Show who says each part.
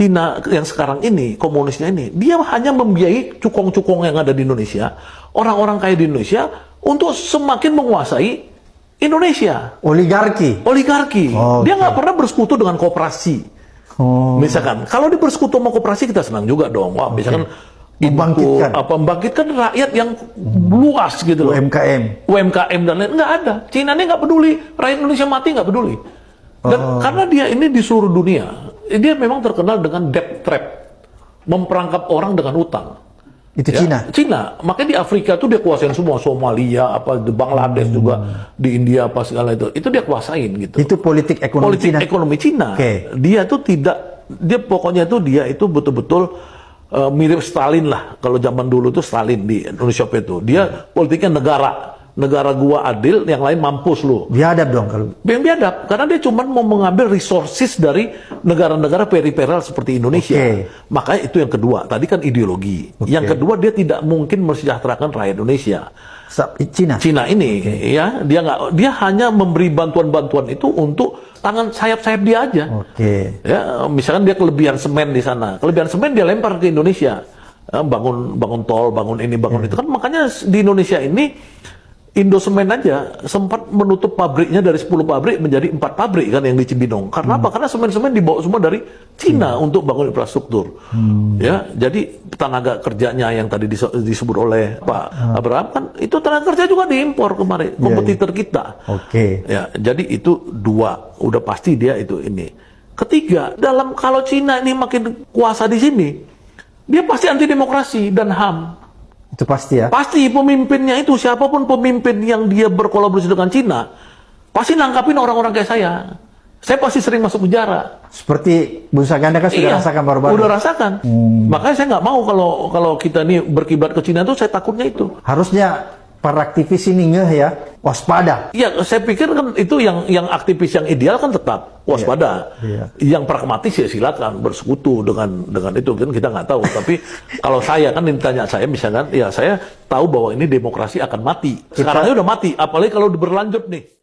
Speaker 1: Cina yang sekarang ini, komunisnya ini, dia hanya membiayai cukong-cukong yang ada di Indonesia, orang-orang kaya di Indonesia, untuk semakin menguasai Indonesia.
Speaker 2: Oligarki.
Speaker 1: Oligarki.
Speaker 2: Oh,
Speaker 1: dia nggak pernah bersekutu dengan koperasi. Misalkan, kalau dia bersekutu sama koperasi, kita senang juga dong. Wah, misalkan membangkitkan rakyat yang luas gitu loh. UMKM dan lain, nggak ada. Cina ini nggak peduli, rakyat Indonesia mati nggak peduli. Dan karena dia ini di seluruh dunia, dia memang terkenal dengan debt trap, memperangkap orang dengan utang.
Speaker 2: Itu
Speaker 1: ya, Cina. Makanya di Afrika tuh dia kuasain semua, Somalia, apa di Bangladesh juga, di India apa segala itu dia kuasain gitu.
Speaker 2: Itu politik ekonomi Cina.
Speaker 1: Ekonomi Cina. Dia tuh tidak, dia pokoknya tuh dia itu betul-betul mirip Stalin lah. Kalau zaman dulu tuh Stalin di Indonesia itu, dia politiknya negara gua adil, yang lain mampus lu.
Speaker 2: Biadab dong kalau.
Speaker 1: Biadab, karena dia cuma mau mengambil resources dari negara-negara periferal seperti Indonesia. Makanya itu yang kedua. Tadi kan ideologi. Yang kedua, dia tidak mungkin mensejahterakan rakyat Indonesia. Cina ini, ya, dia hanya memberi bantuan-bantuan itu untuk tangan sayap-sayap dia aja. Ya, misalkan dia kelebihan semen di sana, kelebihan semen dia lempar ke Indonesia. Bangun tol, bangun ini, bangun itu kan. Makanya di Indonesia ini Indosemen aja sempat menutup pabriknya dari 10 pabrik menjadi 4 pabrik kan yang di Cibinong. Karena apa? Karena semen-semen dibawa semua dari Cina untuk bangun infrastruktur. Ya, jadi tenaga kerjanya yang tadi disebut oleh Pak Abraham kan itu tenaga kerja juga diimpor kemarin, kompetitor kita. Ya, jadi itu dua, udah pasti dia itu ini. Ketiga, kalau Cina ini makin kuasa di sini, dia pasti anti demokrasi dan HAM.
Speaker 2: Itu pasti ya? Pasti
Speaker 1: pemimpinnya itu, siapapun pemimpin yang dia berkolaborasi dengan Cina, pasti nangkapin orang-orang kayak saya. Saya pasti sering masuk penjara.
Speaker 2: Seperti Bu Saganda kan sudah rasakan baru-baru?
Speaker 1: Udah rasakan. Makanya saya nggak mau kalau kita ini berkiblat ke Cina tuh, saya takutnya itu.
Speaker 2: Harusnya para aktivis ini ngeh ya, waspada.
Speaker 1: Iya, saya pikir kan itu yang aktivis yang ideal kan tetap waspada. Yang pragmatis ya silakan bersekutu dengan itu kan kita nggak tahu. Tapi kalau saya kan ditanya saya misalkan, ya saya tahu bahwa ini demokrasi akan mati. Sekarangnya udah mati, apalagi kalau berlanjut nih.